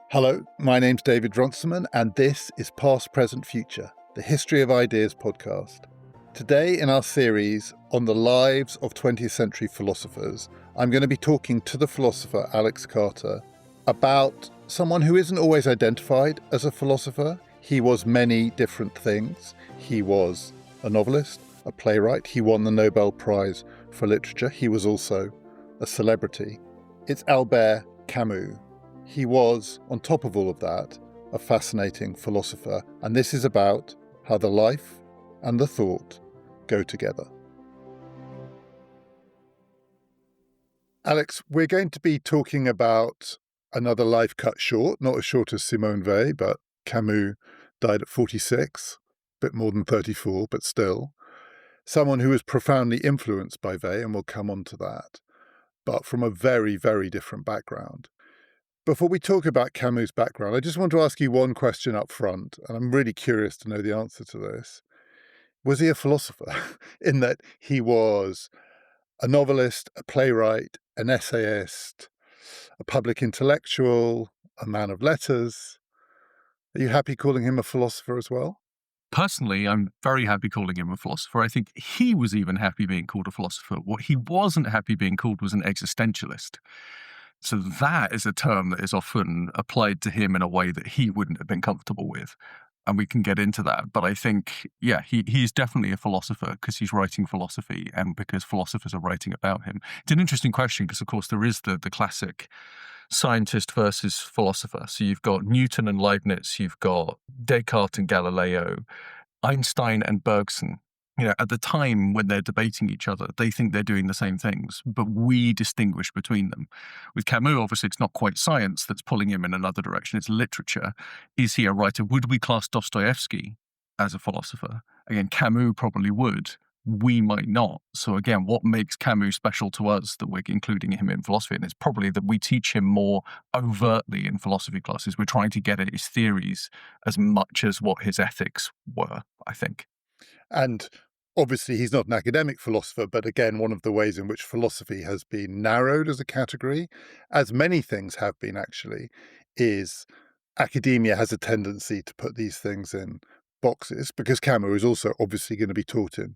Hello, my name's David Runciman, and this is Past, Present, Future, the History of Ideas podcast. Today in our series on the lives of 20th century philosophers, I'm going to be talking to the philosopher Alex Carter about someone who isn't always identified as a philosopher. He was many different things. He was a novelist, a playwright. He won the Nobel Prize for Literature. He was also a celebrity. It's Albert Camus. He was, on top of all of that, a fascinating philosopher, and this is about how the life and the thought go together. Alex, we're going to be talking about another life cut short, not as short as Simone Weil, but Camus died at 46, a bit more than 34, but still. Someone who was profoundly influenced by Weil, and we'll come on to that, but from a very, very different background. Before we talk about Camus' background, I just want to ask you one question up front, and I'm really curious to know the answer to this. Was he a philosopher? In that he was a novelist, a playwright, an essayist, a public intellectual, a man of letters. Are you happy calling him a philosopher as well? Personally, I'm very happy calling him a philosopher. I think he was even happy being called a philosopher. What he wasn't happy being called was an existentialist. So that is a term that is often applied to him in a way that he wouldn't have been comfortable with. And we can get into that. But I think, he's definitely a philosopher because he's writing philosophy and because philosophers are writing about him. It's an interesting question because, of course, there is the classic scientist versus philosopher. So you've got Newton and Leibniz, you've got Descartes and Galileo, Einstein and Bergson. At the time when they're debating each other, they think they're doing the same things, but we distinguish between them. With Camus, obviously, it's not quite science that's pulling him in another direction. It's literature. Is he a writer? Would we class Dostoevsky as a philosopher? Again, Camus probably would. We might not. So again, what makes Camus special to us that we're including him in philosophy? And it's probably that we teach him more overtly in philosophy classes. We're trying to get at his theories as much as what his ethics were, I think. And obviously, he's not an academic philosopher, but again, one of the ways in which philosophy has been narrowed as a category, as many things have been actually, is academia has a tendency to put these things in boxes, because Camus is also obviously going to be taught in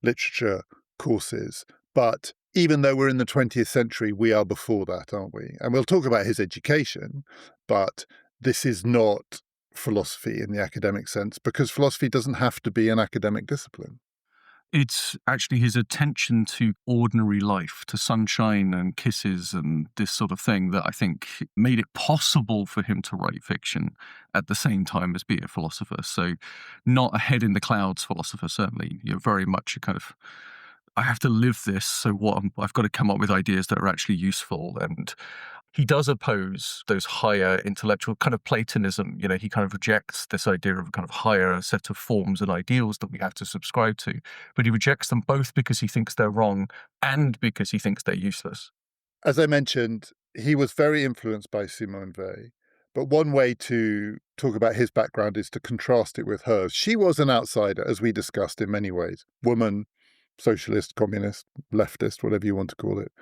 literature courses. But even though we're in the 20th century, we are before that, aren't we? And we'll talk about his education, but this is not philosophy in the academic sense, because philosophy doesn't have to be an academic discipline. It's actually his attention to ordinary life, to sunshine and kisses and this sort of thing that I think made it possible for him to write fiction at the same time as be a philosopher. So not a head in the clouds philosopher, certainly. You're very much a kind of, I have to live this, so I've got to come up with ideas that are actually useful. And he does oppose those higher intellectual kind of Platonism. He kind of rejects this idea of a kind of higher set of forms and ideals that we have to subscribe to. But he rejects them both because he thinks they're wrong and because he thinks they're useless. As I mentioned, he was very influenced by Simone Weil. But one way to talk about his background is to contrast it with hers. She was an outsider, as we discussed, in many ways. Woman, socialist, communist, leftist, whatever you want to call it,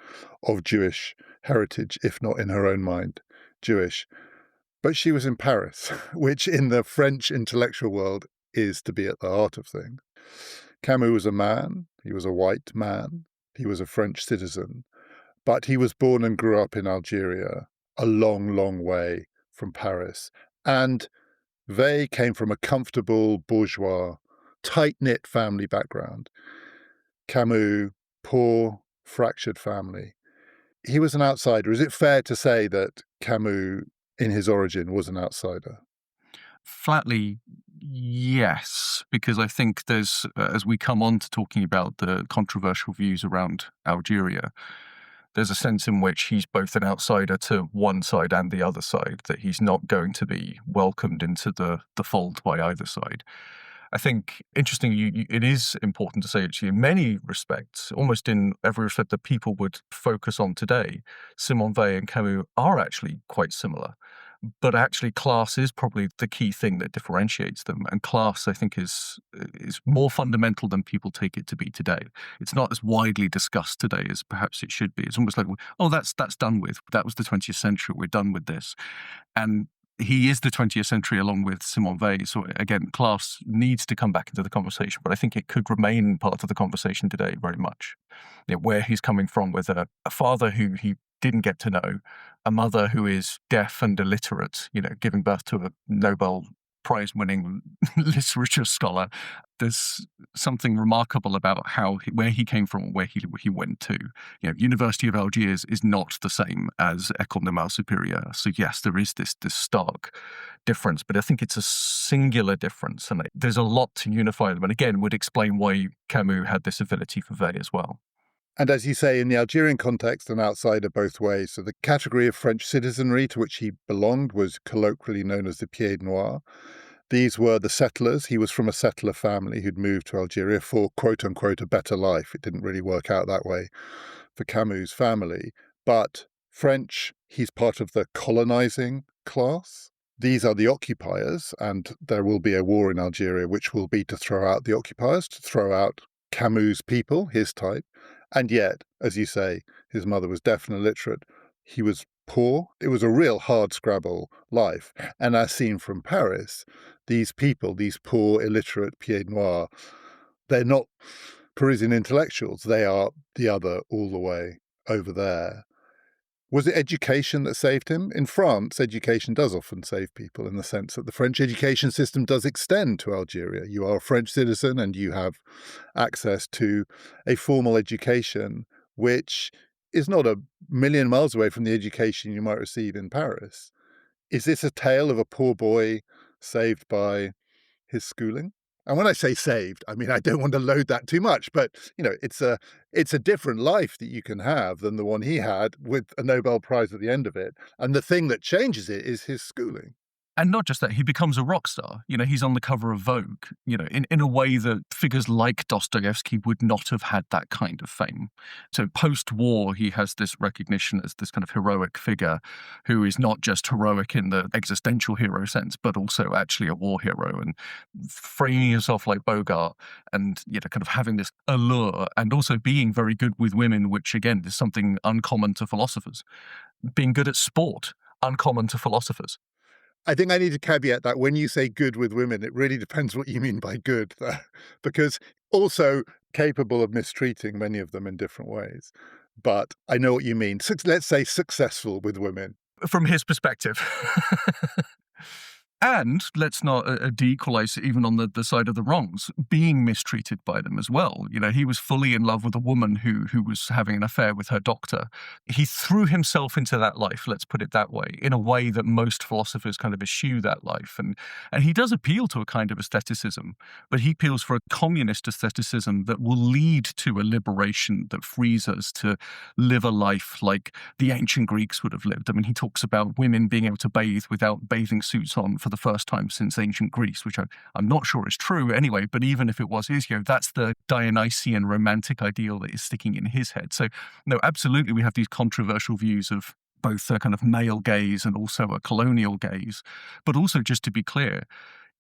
of Jewish heritage, if not in her own mind, Jewish. But she was in Paris, which in the French intellectual world is to be at the heart of things. Camus was a man, he was a white man, he was a French citizen, but he was born and grew up in Algeria, a long, long way from Paris. And Weil came from a comfortable, bourgeois, tight-knit family background. Camus, poor, fractured family. He was an outsider. Is it fair to say that Camus, in his origin, was an outsider? Flatly, yes, because I think there's, as we come on to talking about the controversial views around Algeria, there's a sense in which he's both an outsider to one side and the other side, that he's not going to be welcomed into the fold by either side. I think, interestingly, it is important to say, actually, in many respects, almost in every respect that people would focus on today, Simone Weil and Camus are actually quite similar. But actually class is probably the key thing that differentiates them. And class, I think, is more fundamental than people take it to be today. It's not as widely discussed today as perhaps it should be. It's almost like, oh, that's done with. That was the 20th century. We're done with this. And he is the 20th century along with Simone Weil. So again, class needs to come back into the conversation, but I think it could remain part of the conversation today very much. Where he's coming from with a father who he didn't get to know, a mother who is deaf and illiterate, giving birth to a Nobel Prize-winning literature scholar. There's something remarkable about where he came from and where he went to. University of Algiers is not the same as École Normale Supérieure. So yes, there is this stark difference, but I think it's a singular difference, and there's a lot to unify them. And again, would explain why Camus had this affinity for Weil as well. And as you say, in the Algerian context, an outsider both ways. So the category of French citizenry to which he belonged was colloquially known as the Pieds Noirs. These were the settlers. He was from a settler family who'd moved to Algeria for, quote unquote, a better life. It didn't really work out that way for Camus' family. But French, he's part of the colonizing class. These are the occupiers, and there will be a war in Algeria, which will be to throw out the occupiers, to throw out Camus' people, his type. And yet, as you say, his mother was deaf and illiterate. He was poor. It was a real hard-scrabble life. And as seen from Paris, these people, these poor, illiterate Pieds Noirs, they're not Parisian intellectuals. They are the other all the way over there. Was it education that saved him? In France, education does often save people in the sense that the French education system does extend to Algeria. You are a French citizen and you have access to a formal education, which is not a million miles away from the education you might receive in Paris. Is this a tale of a poor boy saved by his schooling? And when I say saved, I mean, I don't want to load that too much, but, it's a different life that you can have than the one he had with a Nobel Prize at the end of it. And the thing that changes it is his schooling. And not just that, he becomes a rock star. He's on the cover of Vogue, in a way that figures like Dostoevsky would not have had that kind of fame. So post-war, he has this recognition as this kind of heroic figure who is not just heroic in the existential hero sense, but also actually a war hero, and framing himself like Bogart and, kind of having this allure, and also being very good with women, which again is something uncommon to philosophers. Being good at sport, uncommon to philosophers. I think I need to caveat that when you say good with women, it really depends what you mean by good, because also capable of mistreating many of them in different ways. But I know what you mean. Let's say successful with women. From his perspective. And let's not de-equalize even on the side of the wrongs, being mistreated by them as well. He was fully in love with a woman who was having an affair with her doctor. He threw himself into that life, let's put it that way, in a way that most philosophers kind of eschew that life. And he does appeal to a kind of aestheticism, but he appeals for a communist aestheticism that will lead to a liberation that frees us to live a life like the ancient Greeks would have lived. I mean, he talks about women being able to bathe without bathing suits on for the first time since ancient Greece, which I'm not sure is true anyway, but even if it was, that's the Dionysian romantic ideal that is sticking in his head. So, no, absolutely, we have these controversial views of both a kind of male gaze and also a colonial gaze. But also, just to be clear,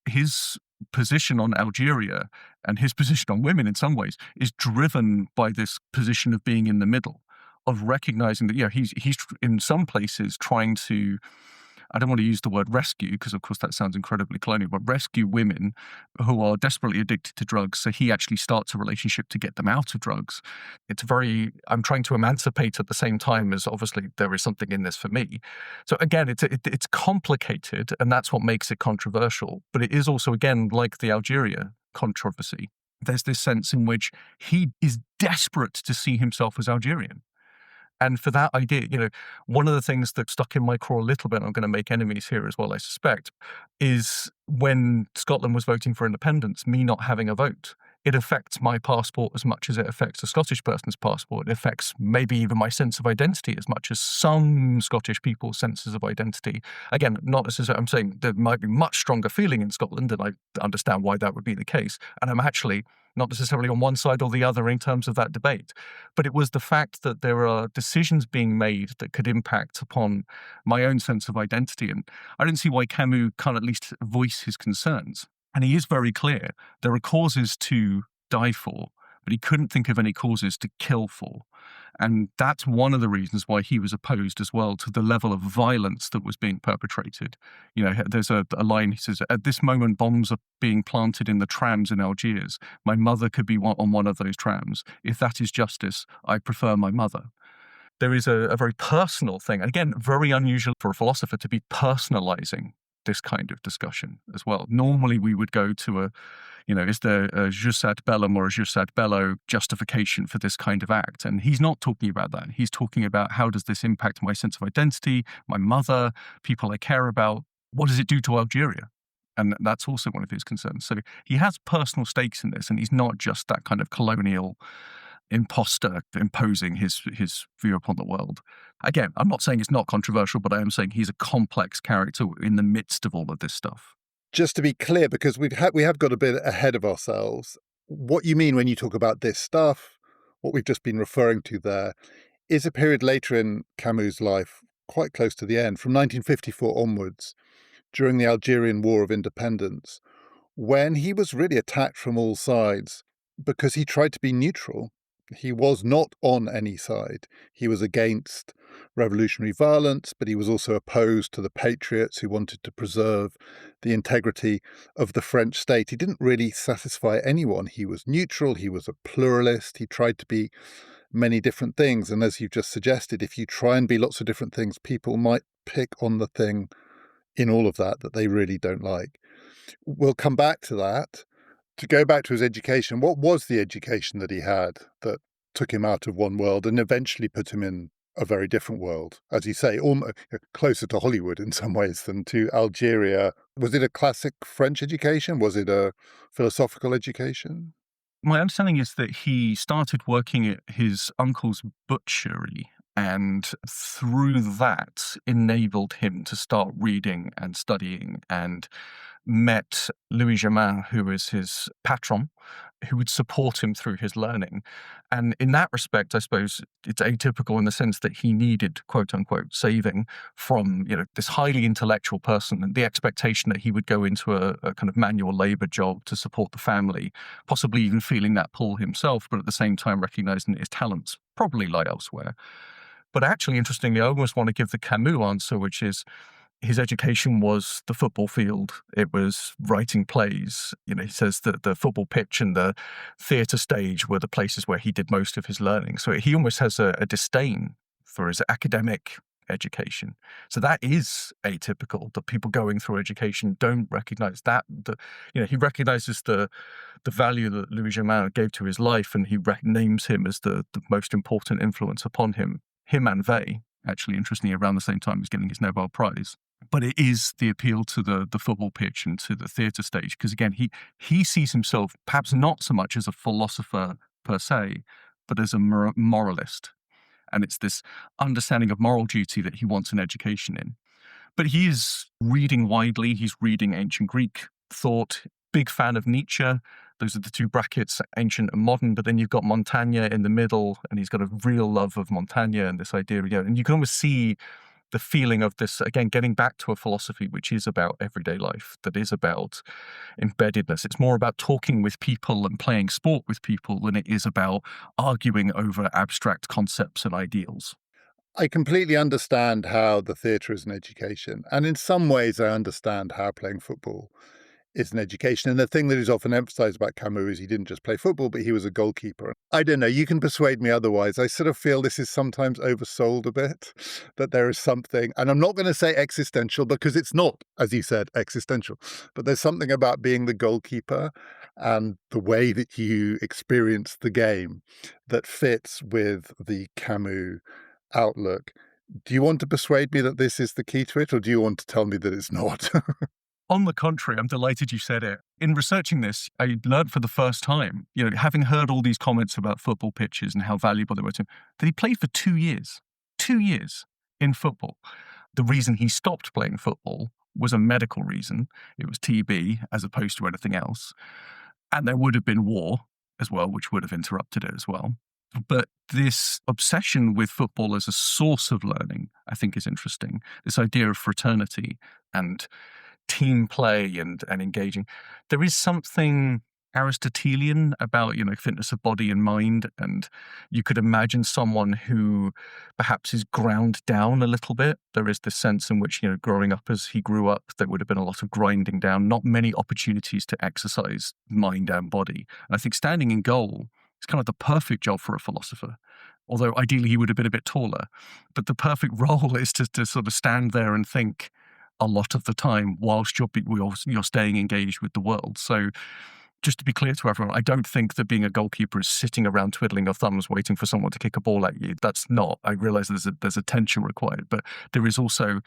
his position on Algeria and his position on women in some ways is driven by this position of being in the middle, of recognizing that, he's in some places trying to, I don't want to use the word rescue because, of course, that sounds incredibly colonial, but rescue women who are desperately addicted to drugs. So he actually starts a relationship to get them out of drugs. I'm trying to emancipate at the same time as obviously there is something in this for me. So again, it's complicated, and that's what makes it controversial. But it is also, again, like the Algeria controversy. There's this sense in which he is desperate to see himself as Algerian. And for that idea, one of the things that stuck in my craw a little bit, I'm going to make enemies here as well, I suspect, is when Scotland was voting for independence, me not having a vote. it affects my passport as much as it affects a Scottish person's passport. It affects maybe even my sense of identity as much as some Scottish people's senses of identity. Again, not necessarily, I'm saying there might be much stronger feeling in Scotland, and I understand why that would be the case. And I'm actually not necessarily on one side or the other in terms of that debate. But it was the fact that there are decisions being made that could impact upon my own sense of identity. And I don't see why Camus can't at least voice his concerns. And he is very clear. There are causes to die for, but he couldn't think of any causes to kill for. And that's one of the reasons why he was opposed as well to the level of violence that was being perpetrated. You know, there's a line, he says, "At this moment, bombs are being planted in the trams in Algiers. My mother could be on one of those trams. If that is justice, I prefer my mother." There is a very personal thing. And again, very unusual for a philosopher to be personalizing this kind of discussion as well. Normally we would go to is there a jus ad bellum or a jus ad bello justification for this kind of act? And he's not talking about that. He's talking about, how does this impact my sense of identity, my mother, people I care about? What does it do to Algeria? And that's also one of his concerns. So he has personal stakes in this, and he's not just that kind of colonial imposter imposing his view upon the world. Again, I'm not saying it's not controversial, but I am saying he's a complex character in the midst of all of this stuff. Just to be clear, because we have got a bit ahead of ourselves, what you mean when you talk about this stuff, what we've just been referring to there, is a period later in Camus' life, quite close to the end, from 1954 onwards, during the Algerian War of Independence, when he was really attacked from all sides because he tried to be neutral. He was not on any side. He was against revolutionary violence, but he was also opposed to the patriots who wanted to preserve the integrity of the French state. He didn't really satisfy anyone. He was neutral. He was a pluralist. He tried to be many different things. And as you've just suggested, if you try and be lots of different things, people might pick on the thing in all of that they really don't like. We'll come back to that. To go back to his education, what was the education that he had that took him out of one world and eventually put him in a very different world? As you say, almost closer to Hollywood in some ways than to Algeria. Was it a classic French education? Was it a philosophical education? My understanding is that he started working at his uncle's butchery, and through that enabled him to start reading and studying, and met Louis Germain, who was his patron, who would support him through his learning. And in that respect, I suppose it's atypical in the sense that he needed, quote unquote, saving from, this highly intellectual person, and the expectation that he would go into a kind of manual labor job to support the family, possibly even feeling that pull himself, but at the same time recognizing that his talents probably lie elsewhere. But actually, interestingly, I almost want to give the Camus answer, which is, his education was the football field. It was writing plays. He says that the football pitch and the theatre stage were the places where he did most of his learning. So he almost has a disdain for his academic education. So that is atypical, that people going through education don't recognize that. He recognizes the value that Louis Germain gave to his life, and he names him as the most important influence upon him and Weil, actually, interestingly, around the same time as getting his Nobel Prize. But it is the appeal to the football pitch and to the theatre stage, because again, he sees himself perhaps not so much as a philosopher per se, but as a moralist. And it's this understanding of moral duty that he wants an education in. But he is reading widely. He's reading ancient Greek thought, big fan of Nietzsche. Those are the two brackets, ancient and modern. But then you've got Montaigne in the middle, and he's got a real love of Montaigne and this idea. And you can almost see the feeling of this, again, getting back to a philosophy which is about everyday life, that is about embeddedness. It's more about talking with people and playing sport with people than it is about arguing over abstract concepts and ideals. I completely understand how the theatre is an education. And in some ways, I understand how playing football is an education. And the thing that is often emphasized about Camus is he didn't just play football, but he was a goalkeeper. I don't know, you can persuade me otherwise. I sort of feel this is sometimes oversold a bit, that there is something, and I'm not going to say existential because it's not, as you said, existential, but there's something about being the goalkeeper and the way that you experience the game that fits with the Camus outlook. Do you want to persuade me that this is the key to it, or do you want to tell me that it's not? On the contrary, I'm delighted you said it. In researching this, I learned for the first time, having heard all these comments about football pitches and how valuable they were to him, that he played for 2 years. 2 years in football. The reason he stopped playing football was a medical reason. It was TB as opposed to anything else. And there would have been war as well, which would have interrupted it as well. But this obsession with football as a source of learning, I think, is interesting. This idea of fraternity and team play and engaging. There is something Aristotelian about, fitness of body and mind. And you could imagine someone who perhaps is ground down a little bit. There is this sense in which, growing up as he grew up, there would have been a lot of grinding down, not many opportunities to exercise mind and body. And I think standing in goal is kind of the perfect job for a philosopher. Although ideally he would have been a bit taller. But the perfect role is to sort of stand there and think a lot of the time whilst you're staying engaged with the world. So just to be clear to everyone, I don't think that being a goalkeeper is sitting around twiddling your thumbs waiting for someone to kick a ball at you. That's not. I realize there's attention required, but there is also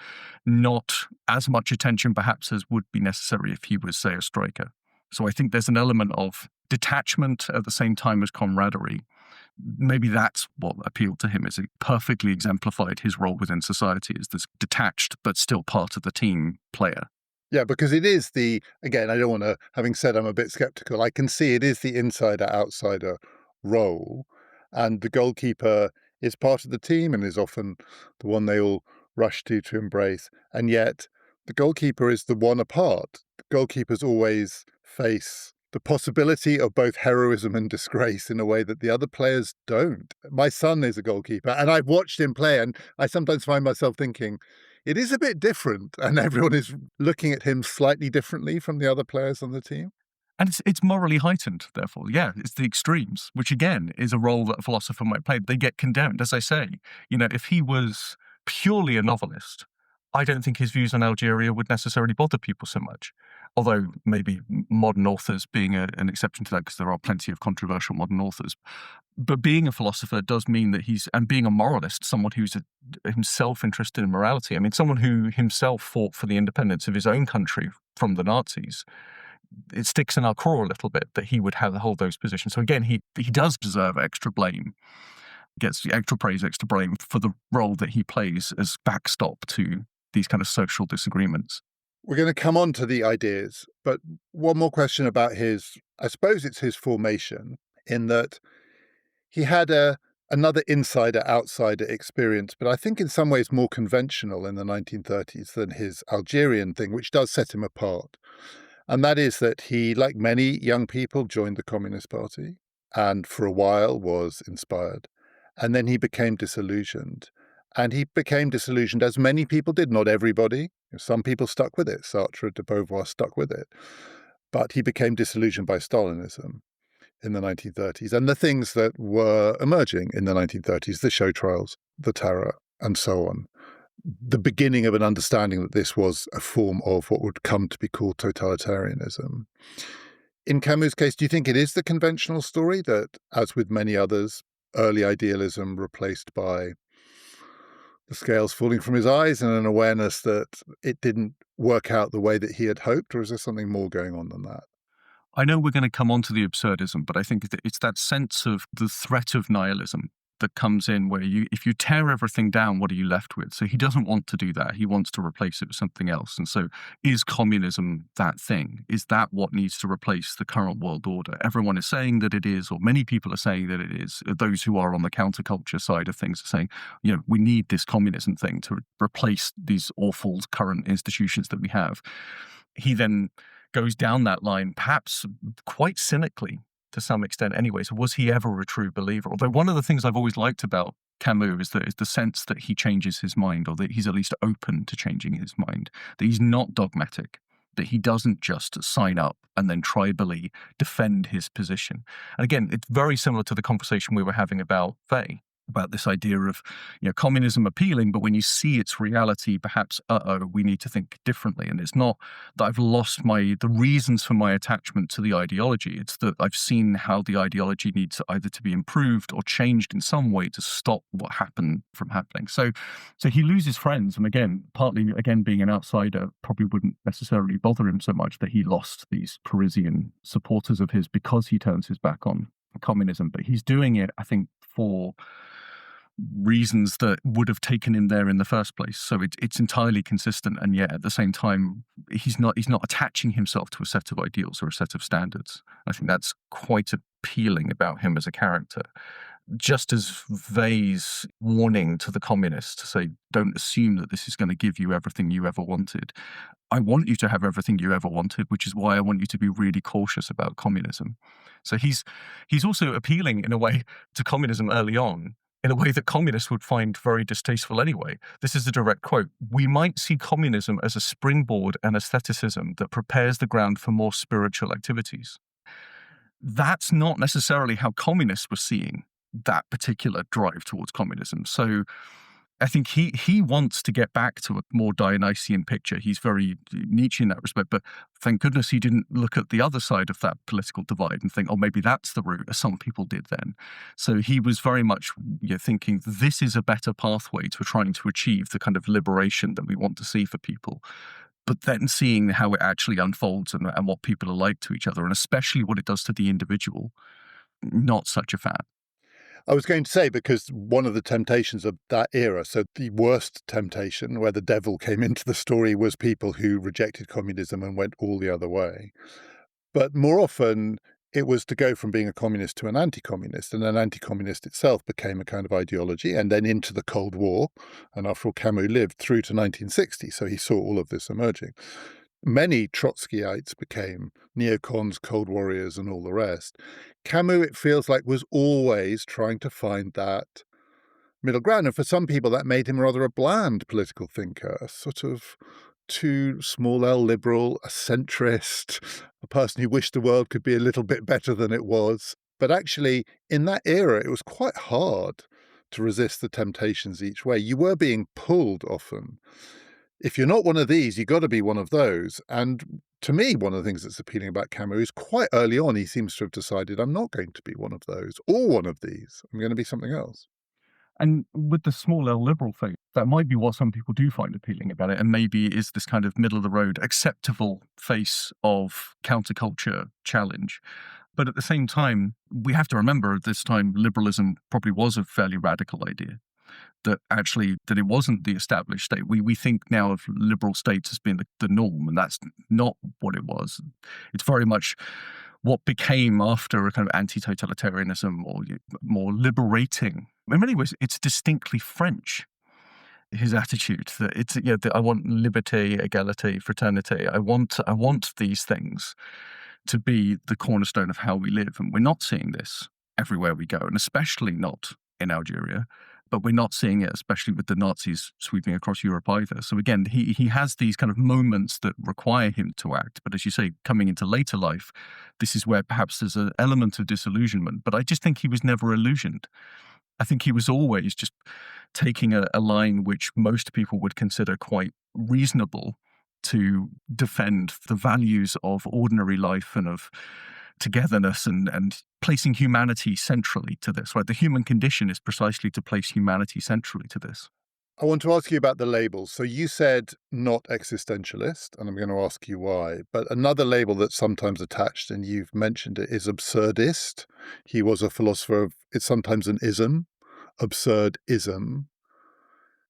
not as much attention perhaps as would be necessary if he was, say, a striker. So I think there's an element of detachment at the same time as camaraderie. Maybe that's what appealed to him, is it perfectly exemplified his role within society as this detached but still part of the team player. Yeah, because it is again, I don't want to, having said I'm a bit skeptical, I can see it is the insider-outsider role, and the goalkeeper is part of the team and is often the one they all rush to embrace, and yet the goalkeeper is the one apart. The goalkeepers always face the possibility of both heroism and disgrace in a way that the other players don't. My son is a goalkeeper, and I've watched him play, and I sometimes find myself thinking, it is a bit different, and everyone is looking at him slightly differently from the other players on the team. And it's morally heightened, therefore. Yeah, it's the extremes, which again is a role that a philosopher might play. They get condemned. As I say, if he was purely a novelist, I don't think his views on Algeria would necessarily bother people so much. Although maybe modern authors being an exception to that, because there are plenty of controversial modern authors. But being a philosopher does mean that and being a moralist, someone who's himself interested in morality. I mean, someone who himself fought for the independence of his own country from the Nazis. It sticks in our craw a little bit that he would hold those positions. So again, he does deserve extra blame, gets extra praise, extra blame for the role that he plays as backstop to these kind of social disagreements. We're going to come on to the ideas, but one more question about I suppose it's his formation, in that he had another insider-outsider experience, but I think in some ways more conventional in the 1930s than his Algerian thing, which does set him apart. And that is that he, like many young people, joined the Communist Party and for a while was inspired. And then he became disillusioned. And he became disillusioned, as many people did, not everybody. Some people stuck with it. Sartre, de Beauvoir stuck with it. But he became disillusioned by Stalinism in the 1930s and the things that were emerging in the 1930s, the show trials, the terror, and so on. The beginning of an understanding that this was a form of what would come to be called totalitarianism. In Camus' case, do you think it is the conventional story that, as with many others, early idealism replaced by the scales falling from his eyes and an awareness that it didn't work out the way that he had hoped, or is there something more going on than that? I know we're going to come on to the absurdism, but I think it's that sense of the threat of nihilism that comes in where if you tear everything down, what are you left with? So he doesn't want to do that. He wants to replace it with something else. And so is communism that thing? Is that what needs to replace the current world order? Everyone is saying that it is, or many people are saying that it is. Those who are on the counterculture side of things are saying, we need this communism thing to replace these awful current institutions that we have. He then goes down that line, perhaps quite cynically, to some extent anyway. So was he ever a true believer? Although one of the things I've always liked about Camus is the sense that he changes his mind, or that he's at least open to changing his mind, that he's not dogmatic, that he doesn't just sign up and then tribally defend his position. And again, it's very similar to the conversation we were having about Faye. about this idea of, communism appealing, but when you see its reality, perhaps, we need to think differently. And it's not that I've lost the reasons for my attachment to the ideology. It's that I've seen how the ideology needs either to be improved or changed in some way to stop what happened from happening. So he loses friends. And again, partly, being an outsider probably wouldn't necessarily bother him so much that he lost these Parisian supporters of his because he turns his back on communism. But he's doing it, I think, for reasons that would have taken him there in the first place. So it's entirely consistent, and yet at the same time, he's not attaching himself to a set of ideals or a set of standards. I think that's quite appealing about him as a character. Just as Wei's warning to the communists to say, don't assume that this is going to give you everything you ever wanted. I want you to have everything you ever wanted, which is why I want you to be really cautious about communism. So he's also appealing in a way to communism early on, in a way that communists would find very distasteful anyway. This is a direct quote. "We might see communism as a springboard and aestheticism that prepares the ground for more spiritual activities." That's not necessarily how communists were seeing that particular drive towards communism. So I think he wants to get back to a more Dionysian picture. He's very Nietzsche in that respect, but thank goodness he didn't look at the other side of that political divide and think, oh, maybe that's the route, as some people did then. So he was very much thinking this is a better pathway to trying to achieve the kind of liberation that we want to see for people. But then seeing how it actually unfolds and what people are like to each other, and especially what it does to the individual, not such a fan. I was going to say, because one of the temptations of that era, so the worst temptation where the devil came into the story, was people who rejected communism and went all the other way. But more often, it was to go from being a communist to an anti-communist, and an anti-communist itself became a kind of ideology, and then into the Cold War. And after all, Camus lived through to 1960, so he saw all of this emerging. Many Trotskyites became neocons, Cold Warriors, and all the rest. Camus, it feels like, was always trying to find that middle ground. And for some people, that made him rather a bland political thinker, a sort of too small L liberal, a centrist, a person who wished the world could be a little bit better than it was. But actually, in that era, it was quite hard to resist the temptations each way. You were being pulled often. If you're not one of these, you've got to be one of those. And to me, one of the things that's appealing about Camus is quite early on, he seems to have decided, I'm not going to be one of those or one of these. I'm going to be something else. And with the small L liberal thing, that might be what some people do find appealing about it, and maybe is this kind of middle of the road, acceptable face of counterculture challenge. But at the same time, we have to remember at this time, liberalism probably was a fairly radical idea. That it wasn't the established state. We think now of liberal states as being the norm, and that's not what it was. It's very much what became after a kind of anti-totalitarianism or more liberating. In many ways, it's distinctly French, his attitude that it's, that I want liberté, égalité, fraternité. I want these things to be the cornerstone of how we live. And we're not seeing this everywhere we go, and especially not in Algeria. But we're not seeing it, especially with the Nazis sweeping across Europe either. So again, he has these kind of moments that require him to act. But as you say, coming into later life, this is where perhaps there's an element of disillusionment. But I just think he was never illusioned. I think he was always just taking a line which most people would consider quite reasonable to defend the values of ordinary life and of togetherness and placing humanity centrally to this, right? The human condition is precisely to place humanity centrally to this. I want to ask you about the labels. So you said not existentialist, and I'm going to ask you why. But another label that's sometimes attached, and you've mentioned it, is absurdist. He was a philosopher of, it's sometimes an ism, absurdism.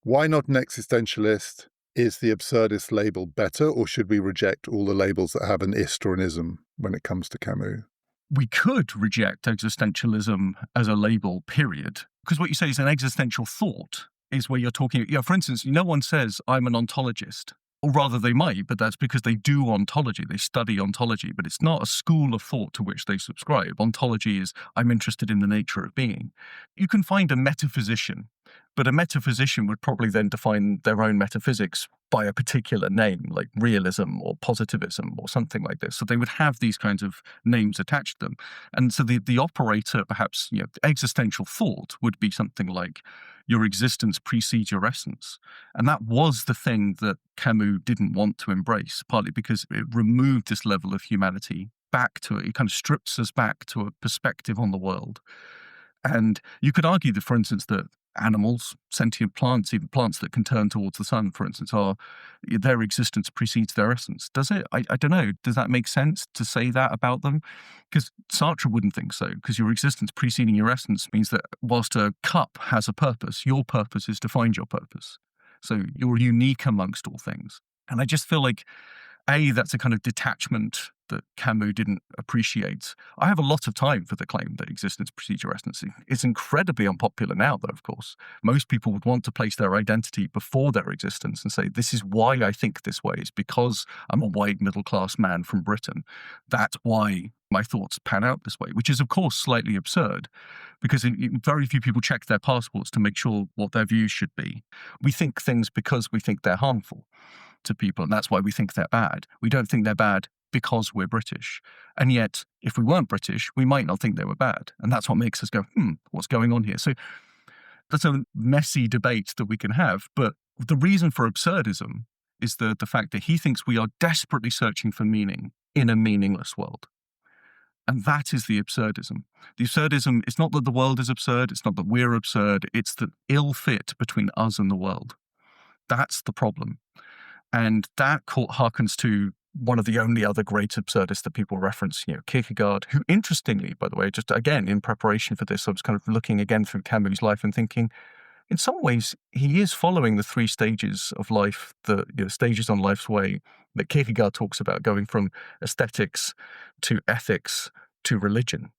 Why not an existentialist? Is the absurdist label better, or should we reject all the labels that have an ist or an ism when it comes to Camus? We could reject existentialism as a label, period. Because what you say is an existential thought is where you're talking, for instance, no one says, I'm an ontologist, Or rather, they might, but that's because they do ontology. They study ontology, but it's not a school of thought to which they subscribe. Ontology is, I'm interested in the nature of being. You can find a metaphysician, but a metaphysician would probably then define their own metaphysics by a particular name, like realism or positivism or something like this. So they would have these kinds of names attached to them. And so the operator, perhaps, existential thought would be something like, your existence precedes your essence. And that was the thing that Camus didn't want to embrace, partly because it removed this level of humanity back to it. It kind of strips us back to a perspective on the world. And you could argue that, for instance, that animals, sentient plants, even plants that can turn towards the sun, for instance, their existence precedes their essence. Does it? I don't know. Does that make sense to say that about them? Because Sartre wouldn't think so, because your existence preceding your essence means that whilst a cup has a purpose, your purpose is to find your purpose. So you're unique amongst all things. And I just feel like, that's a kind of detachment that Camus didn't appreciate. I have a lot of time for the claim that existence precedes your essence. It's incredibly unpopular now, though, of course. Most people would want to place their identity before their existence and say, this is why I think this way. It's because I'm a white middle-class man from Britain. That's why my thoughts pan out this way, which is, of course, slightly absurd, because very few people check their passports to make sure what their views should be. We think things because we think they're harmful to people, and that's why we think they're bad. We don't think they're bad because we're British. And yet, if we weren't British, we might not think they were bad. And that's what makes us go, what's going on here? So that's a messy debate that we can have. But the reason for absurdism is the fact that he thinks we are desperately searching for meaning in a meaningless world. And that is the absurdism. The absurdism is not that the world is absurd. It's not that we're absurd. It's the ill fit between us and the world. That's the problem. And that harkens to one of the only other great absurdists that people reference, Kierkegaard, who, interestingly, by the way, just again, in preparation for this, I was kind of looking again through Camus' life and thinking, in some ways, he is following the three stages of life, the stages on life's way that Kierkegaard talks about, going from aesthetics to ethics to religion.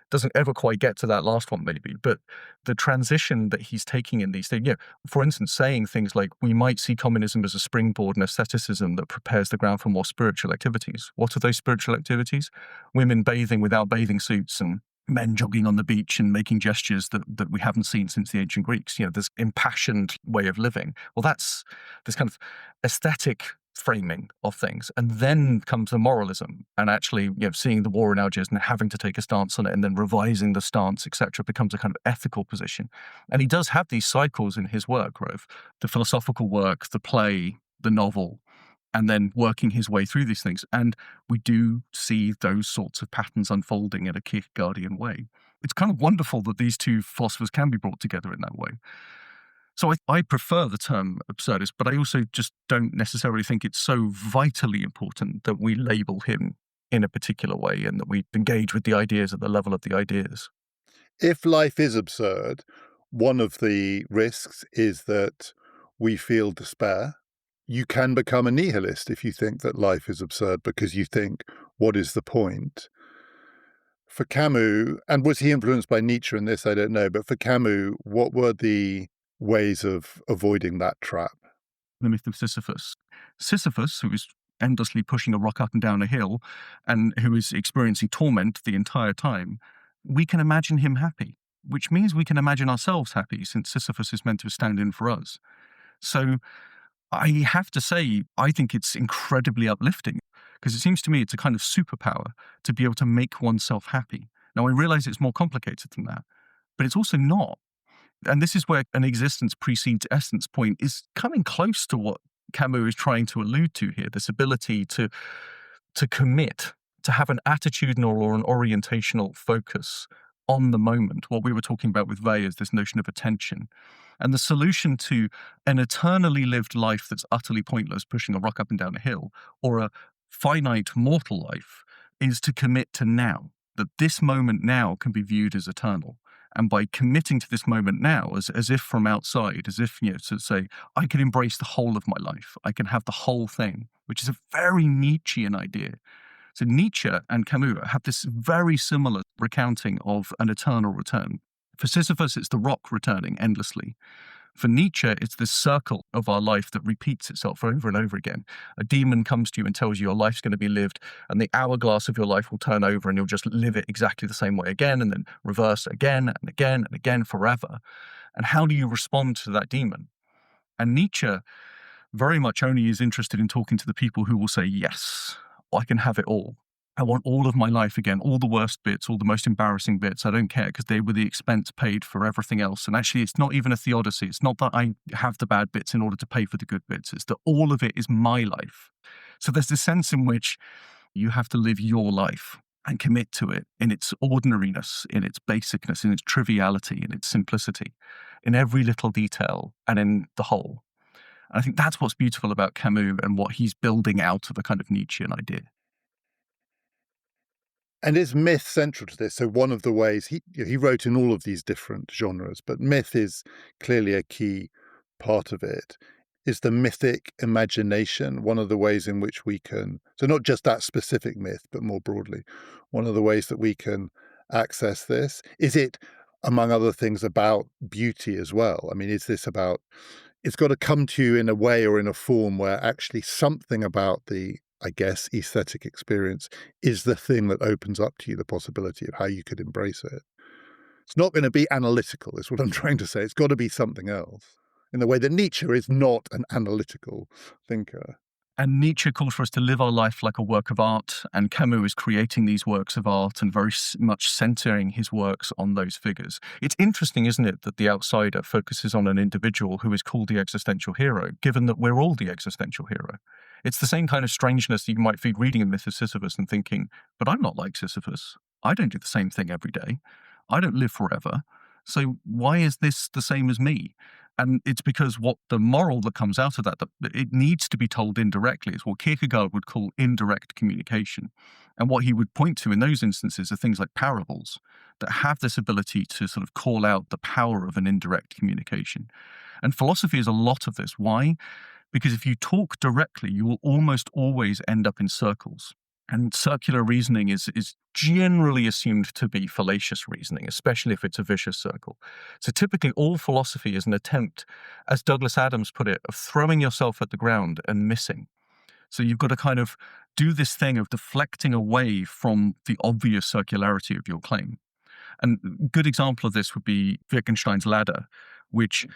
Doesn't ever quite get to that last one, maybe, but the transition that he's taking in these things, for instance, saying things like, we might see communism as a springboard and asceticism that prepares the ground for more spiritual activities. What are those spiritual activities? Women bathing without bathing suits and men jogging on the beach and making gestures that we haven't seen since the ancient Greeks. This impassioned way of living. Well, that's this kind of aesthetic framing of things. And then comes the moralism, and actually, seeing the war in Algiers and having to take a stance on it and then revising the stance, etc., becomes a kind of ethical position. And he does have these cycles in his work, right? The philosophical work, the play, the novel, and then working his way through these things. And we do see those sorts of patterns unfolding in a Kierkegaardian way. It's kind of wonderful that these two philosophers can be brought together in that way. So I prefer the term absurdist, but I also just don't necessarily think it's so vitally important that we label him in a particular way and that we engage with the ideas at the level of the ideas. If life is absurd, one of the risks is that we feel despair. You can become a nihilist if you think that life is absurd, because you think, what is the point? For Camus, and was he influenced by Nietzsche in this? I don't know. But for Camus, what were the ways of avoiding that trap? The myth of Sisyphus. Sisyphus, who is endlessly pushing a rock up and down a hill and who is experiencing torment the entire time, we can imagine him happy, which means we can imagine ourselves happy, since Sisyphus is meant to stand in for us. So I have to say, I think it's incredibly uplifting, because it seems to me it's a kind of superpower to be able to make oneself happy. Now, I realize it's more complicated than that, but it's also not. And this is where an existence precedes essence point is coming close to what Camus is trying to allude to here, this ability to commit, to have an attitudinal or an orientational focus on the moment. What we were talking about with Weil is this notion of attention. And the solution to an eternally lived life that's utterly pointless, pushing a rock up and down a hill, or a finite mortal life, is to commit to now, that this moment now can be viewed as eternal. And by committing to this moment now, as if from outside, as if, to say, I can embrace the whole of my life, I can have the whole thing, which is a very Nietzschean idea. So Nietzsche and Camus have this very similar recounting of an eternal return. For Sisyphus, it's the rock returning endlessly. For Nietzsche, it's this circle of our life that repeats itself over and over again. A demon comes to you and tells you your life's going to be lived, and the hourglass of your life will turn over and you'll just live it exactly the same way again, and then reverse again and again and again forever. And how do you respond to that demon? And Nietzsche very much only is interested in talking to the people who will say, yes, I can have it all. I want all of my life again, all the worst bits, all the most embarrassing bits. I don't care, because they were the expense paid for everything else. And actually, it's not even a theodicy. It's not that I have the bad bits in order to pay for the good bits. It's that all of it is my life. So there's this sense in which you have to live your life and commit to it in its ordinariness, in its basicness, in its triviality, in its simplicity, in every little detail and in the whole. And I think that's what's beautiful about Camus and what he's building out of a kind of Nietzschean idea. And is myth central to this? So one of the ways he wrote in all of these different genres, but myth is clearly a key part of it. Is the mythic imagination one of the ways in which we can, so not just that specific myth, but more broadly, one of the ways that we can access this? Is it, among other things, about beauty as well? I mean, is this about, it's got to come to you in a way or in a form where actually something about the, I guess, aesthetic experience is the thing that opens up to you the possibility of how you could embrace it. It's not going to be analytical, is what I'm trying to say. It's got to be something else, in the way that Nietzsche is not an analytical thinker. And Nietzsche calls for us to live our life like a work of art, and Camus is creating these works of art and very much centering his works on those figures. It's interesting, isn't it, that The Outsider focuses on an individual who is called the existential hero, given that we're all the existential hero. It's the same kind of strangeness that you might feel reading the myth of Sisyphus and thinking, but I'm not like Sisyphus. I don't do the same thing every day. I don't live forever. So why is this the same as me? And it's because what the moral that comes out of that it needs to be told indirectly, is what Kierkegaard would call indirect communication. And what he would point to in those instances are things like parables that have this ability to sort of call out the power of an indirect communication. And philosophy is a lot of this. Why? Because if you talk directly, you will almost always end up in circles. And circular reasoning is generally assumed to be fallacious reasoning, especially if it's a vicious circle. So typically all philosophy is an attempt, as Douglas Adams put it, of throwing yourself at the ground and missing. So you've got to kind of do this thing of deflecting away from the obvious circularity of your claim. And a good example of this would be Wittgenstein's ladder, which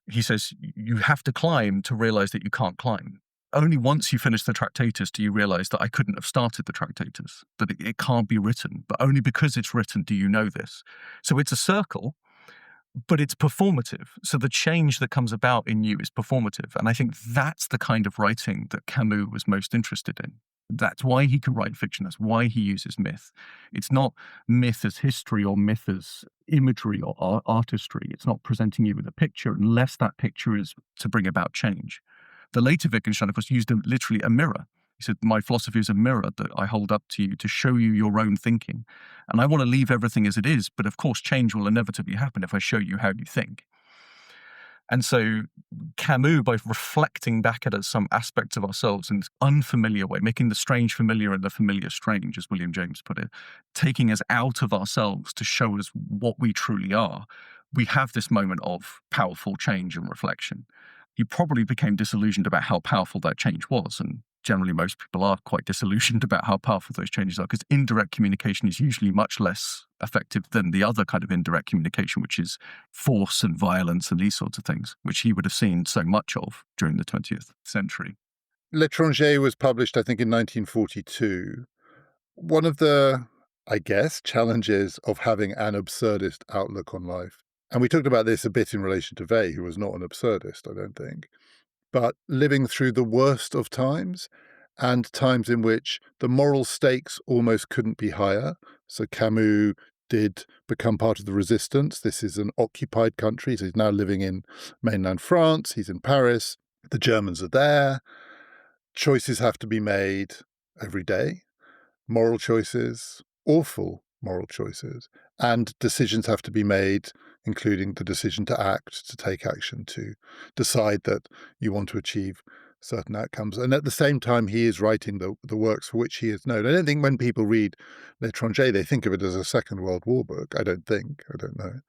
he says you have to climb to realize that you can't climb. Only once you finish the Tractatus do you realize that I couldn't have started the Tractatus, that it can't be written, but only because it's written do you know this. So it's a circle, but it's performative. So the change that comes about in you is performative. And I think that's the kind of writing that Camus was most interested in. That's why he can write fiction. That's why he uses myth. It's not myth as history or myth as imagery or artistry. It's not presenting you with a picture unless that picture is to bring about change. The later Wittgenstein, of course, used literally a mirror. He said, my philosophy is a mirror that I hold up to you to show you your own thinking. And I want to leave everything as it is, but of course, change will inevitably happen if I show you how you think. And so Camus, by reflecting back at some aspects of ourselves in this unfamiliar way, making the strange familiar and the familiar strange, as William James put it, taking us out of ourselves to show us what we truly are, we have this moment of powerful change and reflection. He probably became disillusioned about how powerful that change was. And generally, most people are quite disillusioned about how powerful those changes are, because indirect communication is usually much less effective than the other kind of indirect communication, which is force and violence and these sorts of things, which he would have seen so much of during the 20th century. L'étranger was published, I think, in 1942. One of the, I guess, challenges of having an absurdist outlook on life, and we talked about this a bit in relation to Weil, who was not an absurdist, I don't think, but living through the worst of times and times in which the moral stakes almost couldn't be higher. So Camus did become part of the resistance. This is an occupied country. So he's now living in mainland France. He's in Paris. The Germans are there. Choices have to be made every day. Moral choices, awful moral choices. And decisions have to be made, including the decision to act, to take action, to decide that you want to achieve certain outcomes. And at the same time, he is writing the works for which he is known. I don't think when people read L'Étranger, they think of it as a Second World War book. I don't think. I don't know.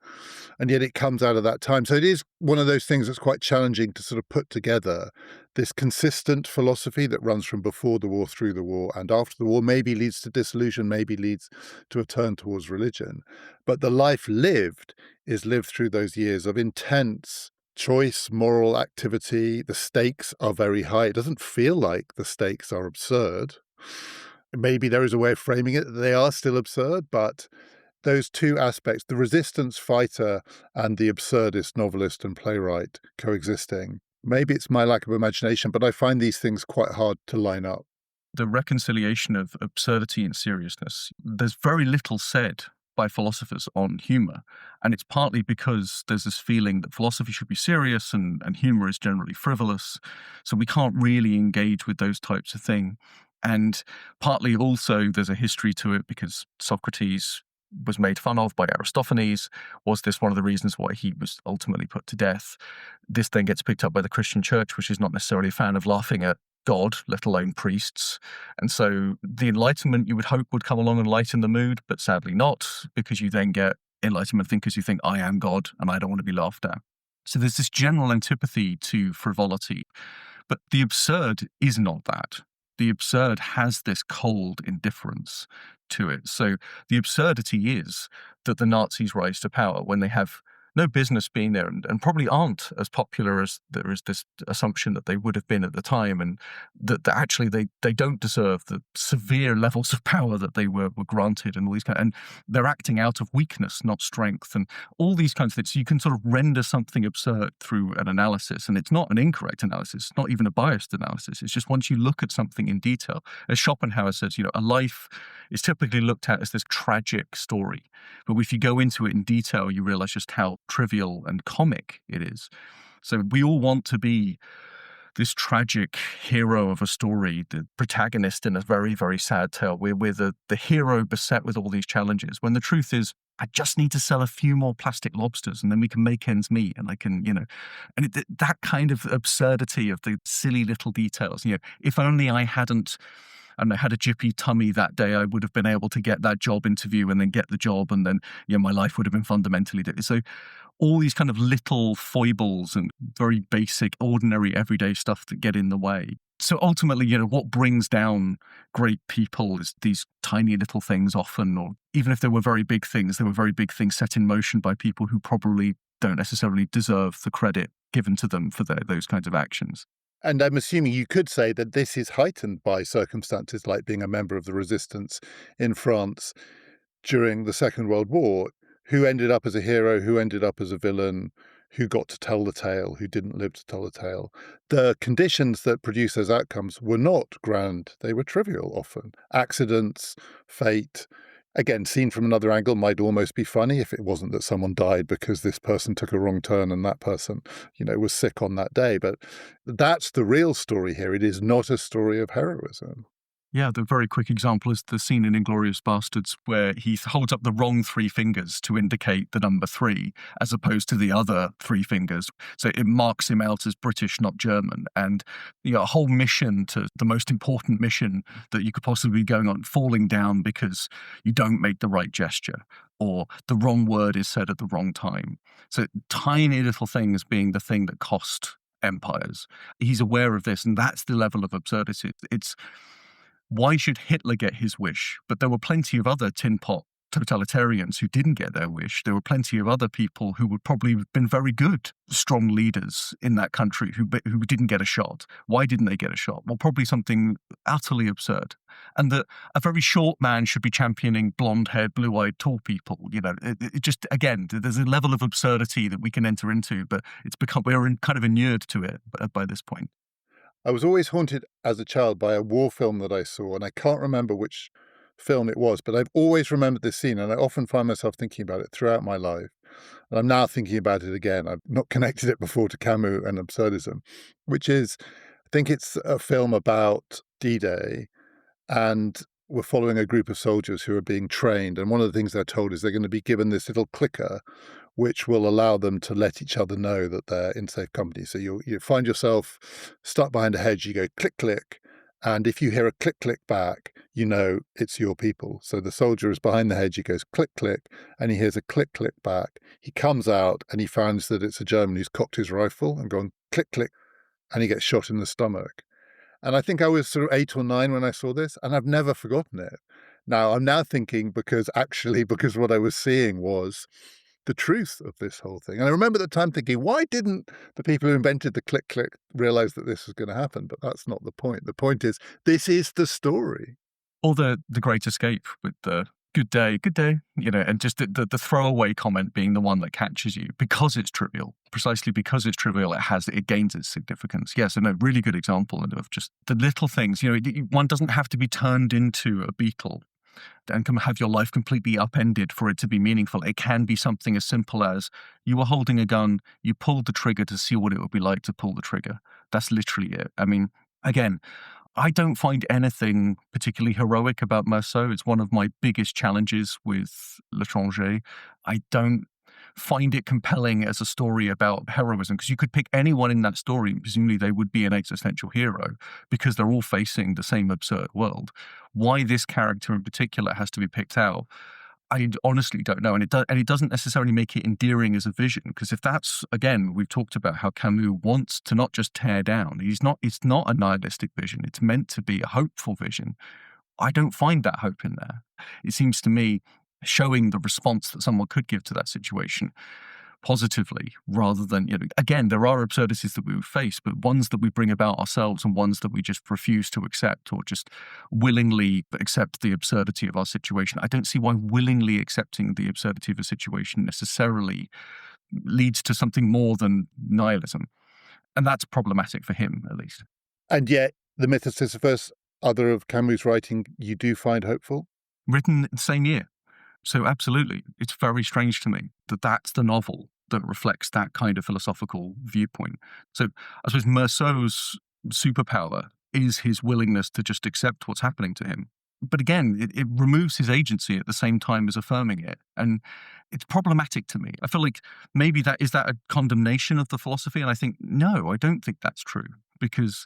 And yet it comes out of that time. So it is one of those things that's quite challenging to sort of put together this consistent philosophy that runs from before the war, through the war, and after the war, maybe leads to disillusion, maybe leads to a turn towards religion. But the life lived is lived through those years of intense choice, moral activity. The stakes are very high. It doesn't feel like the stakes are absurd. Maybe there is a way of framing it that they are still absurd, but those two aspects, the resistance fighter and the absurdist novelist and playwright coexisting. Maybe it's my lack of imagination, but I find these things quite hard to line up. The reconciliation of absurdity and seriousness, there's very little said by philosophers on humor. And it's partly because there's this feeling that philosophy should be serious and humor is generally frivolous. So we can't really engage with those types of thing. And partly also there's a history to it because Socrates was made fun of by Aristophanes. Was this one of the reasons why he was ultimately put to death? This then gets picked up by the Christian church, which is not necessarily a fan of laughing at God, let alone priests. And so the Enlightenment you would hope would come along and lighten the mood, but sadly not, because you then get Enlightenment thinkers who think, I am God and I don't want to be laughed at. So there's this general antipathy to frivolity. But the absurd is not that. The absurd has this cold indifference to it. So the absurdity is that the Nazis rise to power when they have no business being there and probably aren't as popular as there is this assumption that they would have been at the time, and that actually they don't deserve the severe levels of power that they were granted, and all these and they're acting out of weakness, not strength, and all these kinds of things. So you can sort of render something absurd through an analysis, and it's not an incorrect analysis, not even a biased analysis. It's just once you look at something in detail, as Schopenhauer says, a life is typically looked at as this tragic story. But if you go into it in detail, you realize just how trivial and comic it is. So we all want to be this tragic hero of a story, the protagonist in a very, very sad tale. We're the hero beset with all these challenges, when the truth is, I just need to sell a few more plastic lobsters and then we can make ends meet and I can, and that kind of absurdity of the silly little details, if only I hadn't, and I had a jippy tummy that day, I would have been able to get that job interview and then get the job, and then my life would have been fundamentally different. So all these kind of little foibles and very basic, ordinary, everyday stuff that get in the way. So ultimately, what brings down great people is these tiny little things often, or even if they were very big things, they were very big things set in motion by people who probably don't necessarily deserve the credit given to them for those kinds of actions. And I'm assuming you could say that this is heightened by circumstances like being a member of the resistance in France during the Second World War. Who ended up as a hero, who ended up as a villain, who got to tell the tale, who didn't live to tell the tale. The conditions that produce those outcomes were not grand. They were trivial often. Accidents, fate. Again, seen from another angle, might almost be funny if it wasn't that someone died because this person took a wrong turn and that person, was sick on that day. But that's the real story here. It is not a story of heroism. Yeah, the very quick example is the scene in Inglourious Bastards where he holds up the wrong three fingers to indicate the number 3, as opposed to the other 3 fingers. So it marks him out as British, not German. And a whole mission, to the most important mission that you could possibly be going on, falling down because you don't make the right gesture, or the wrong word is said at the wrong time. So tiny little things being the thing that cost empires. He's aware of this, and that's the level of absurdity. It's why should Hitler get his wish? But there were plenty of other tin pot totalitarians who didn't get their wish. There were plenty of other people who would probably have been very good, strong leaders in that country who didn't get a shot. Why didn't they get a shot? Well, probably something utterly absurd. And that a very short man should be championing blonde-haired, blue-eyed, tall people. It just, again, there's a level of absurdity that we can enter into, but we're kind of inured to it by this point. I was always haunted as a child by a war film that I saw, and I can't remember which film it was, but I've always remembered this scene, and I often find myself thinking about it throughout my life. And I'm now thinking about it again. I've not connected it before to Camus and absurdism, which is, I think it's a film about D-Day, and we're following a group of soldiers who are being trained, and one of the things they're told is they're going to be given this little clicker which will allow them to let each other know that they're in safe company. So you find yourself stuck behind a hedge, you go click, click, and if you hear a click, click back, you know it's your people. So the soldier is behind the hedge, he goes click, click, and he hears a click, click back. He comes out and he finds that it's a German who's cocked his rifle and gone click, click, and he gets shot in the stomach. And I think I was sort of 8 or 9 when I saw this, and I've never forgotten it. Now, I'm now thinking because what I was seeing was the truth of this whole thing. And I remember at the time thinking, why didn't the people who invented the click click realize that this was going to happen? But that's not the point. The point is, this is the story. Or the Great Escape with the good day, and just the throwaway comment being the one that catches you because it's trivial. Precisely because it's trivial, it gains its significance. Yes, and a really good example of just the little things. One doesn't have to be turned into a beetle and have your life completely upended for it to be meaningful. It can be something as simple as you were holding a gun, you pulled the trigger to see what it would be like to pull the trigger. That's literally it. I mean, again, I don't find anything particularly heroic about Meursault. It's one of my biggest challenges with L'Étranger. I don't find it compelling as a story about heroism, because you could pick anyone in that story and presumably they would be an existential hero because they're all facing the same absurd world. Why this character in particular has to be picked out, I honestly don't know. And it doesn't necessarily make it endearing as a vision, because if that's, again, we've talked about how Camus wants to not just tear down. It's not a nihilistic vision. It's meant to be a hopeful vision. I don't find that hope in there. It seems to me showing the response that someone could give to that situation positively, rather than, again, there are absurdities that we would face, but ones that we bring about ourselves and ones that we just refuse to accept or just willingly accept the absurdity of our situation. I don't see why willingly accepting the absurdity of a situation necessarily leads to something more than nihilism. And that's problematic for him, at least. And yet, the myth of Sisyphus, other of Camus' writing, you do find hopeful? Written the same year. So absolutely, it's very strange to me that that's the novel that reflects that kind of philosophical viewpoint. So I suppose Meursault's superpower is his willingness to just accept what's happening to him. But again, it removes his agency at the same time as affirming it. And it's problematic to me. I feel like maybe that is a condemnation of the philosophy? And I think, no, I don't think that's true. Because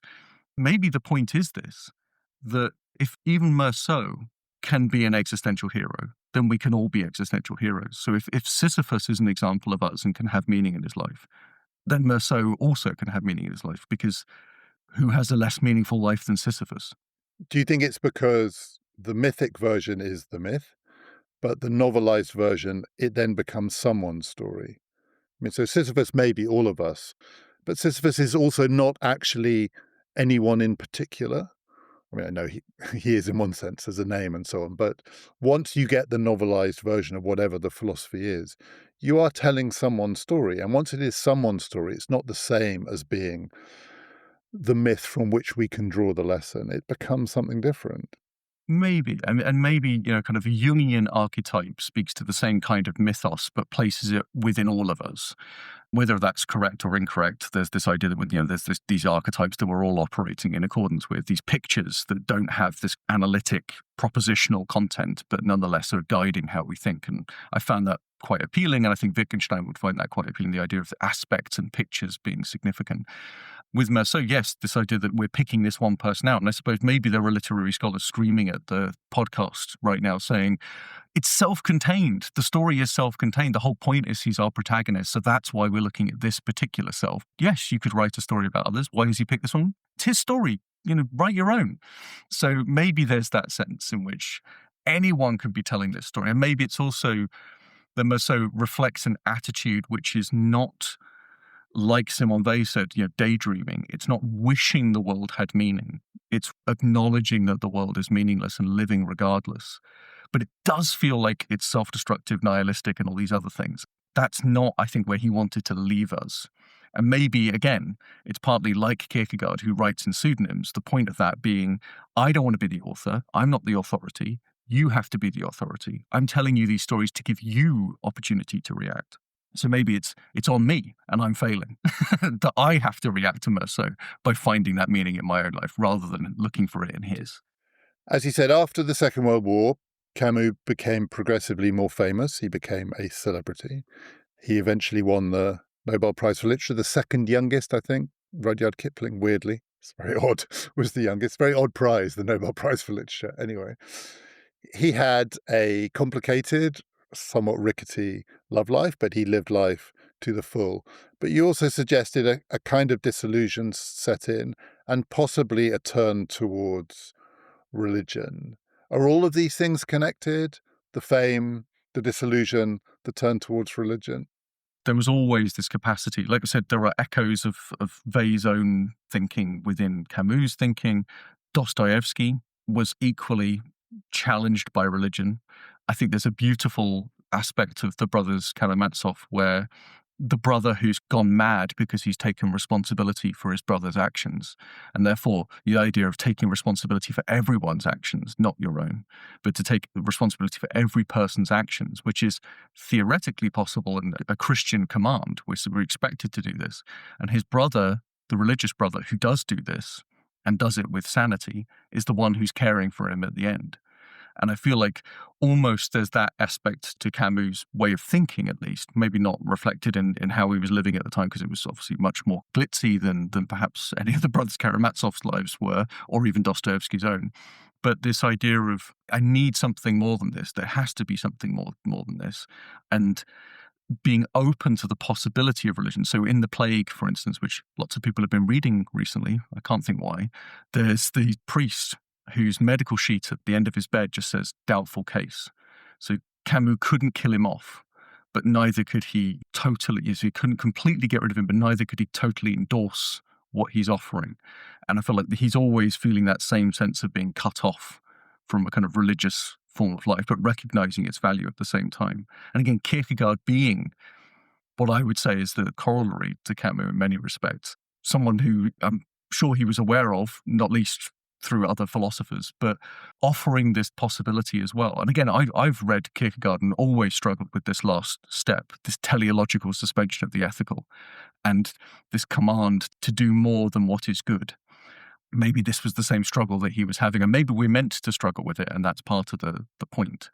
maybe the point is this, that if even Meursault can be an existential hero, then we can all be existential heroes. So if Sisyphus is an example of us and can have meaning in his life, then Meursault also can have meaning in his life, because who has a less meaningful life than Sisyphus? Do you think it's because the mythic version is the myth, but the novelized version, it then becomes someone's story? I mean, so Sisyphus may be all of us, but Sisyphus is also not actually anyone in particular. I mean, I know he is in one sense as a name and so on, but once you get the novelized version of whatever the philosophy is, you are telling someone's story. And once it is someone's story, it's not the same as being the myth from which we can draw the lesson. It becomes something different. Maybe. And maybe, kind of a Jungian archetype speaks to the same kind of mythos, but places it within all of us. Whether that's correct or incorrect, there's this idea that there's these archetypes that we're all operating in accordance with, these pictures that don't have this analytic, propositional content, but nonetheless are guiding how we think. And I found that quite appealing, and I think Wittgenstein would find that quite appealing, the idea of the aspects and pictures being significant. With Meursault, yes, this idea that we're picking this one person out, and I suppose maybe there are literary scholars screaming at the podcast right now saying, it's self-contained. The story is self-contained. The whole point is he's our protagonist, so that's why we're looking at this particular self. Yes, you could write a story about others. Why has he picked this one? It's his story. Write your own. So maybe there's that sense in which anyone could be telling this story. And maybe it's also that Meursault reflects an attitude which is not, like Simone Weil said, daydreaming. It's not wishing the world had meaning. It's acknowledging that the world is meaningless and living regardless. But it does feel like it's self-destructive, nihilistic, and all these other things. That's not, I think, where he wanted to leave us. And maybe, again, it's partly like Kierkegaard, who writes in pseudonyms, the point of that being, I don't want to be the author. I'm not the authority. You have to be the authority. I'm telling you these stories to give you opportunity to react. So maybe it's on me, and I'm failing, that I have to react to Meursault by finding that meaning in my own life rather than looking for it in his. As he said, after the Second World War, Camus became progressively more famous. He became a celebrity. He eventually won the Nobel Prize for Literature, the second youngest, I think. Rudyard Kipling, weirdly, it's very odd, was the youngest. Very odd prize, the Nobel Prize for Literature. Anyway, he had a complicated, somewhat rickety love life, but he lived life to the full. But you also suggested a kind of disillusion set in and possibly a turn towards religion. Are all of these things connected? The fame, the disillusion, the turn towards religion? There was always this capacity. Like I said, there are echoes of Wei's own thinking within Camus' thinking. Dostoevsky was equally challenged by religion. I think there's a beautiful aspect of the brothers Karamazov where the brother who's gone mad because he's taken responsibility for his brother's actions. And therefore, the idea of taking responsibility for everyone's actions, not your own, but to take responsibility for every person's actions, which is theoretically possible and a Christian command. We're expected to do this. And his brother, the religious brother who does do this and does it with sanity, is the one who's caring for him at the end. And I feel like almost there's that aspect to Camus' way of thinking, at least, maybe not reflected in how he was living at the time, because it was obviously much more glitzy than perhaps any of the brothers Karamazov's lives were, or even Dostoevsky's own. But this idea of, I need something more than this. There has to be something more than this. And being open to the possibility of religion. So in The Plague, for instance, which lots of people have been reading recently, I can't think why, there's the priest whose medical sheet at the end of his bed just says doubtful case. So Camus couldn't kill him off, but neither could he totally, so he couldn't completely get rid of him, but neither could he totally endorse what he's offering. And I feel like he's always feeling that same sense of being cut off from a kind of religious form of life, but recognizing its value at the same time. And again, Kierkegaard being what I would say is the corollary to Camus in many respects, someone who I'm sure he was aware of, not least through other philosophers, but offering this possibility as well. And again, I've read Kierkegaard and always struggled with this last step, this teleological suspension of the ethical, and this command to do more than what is good. Maybe this was the same struggle that he was having, and maybe we're meant to struggle with it, and that's part of the point.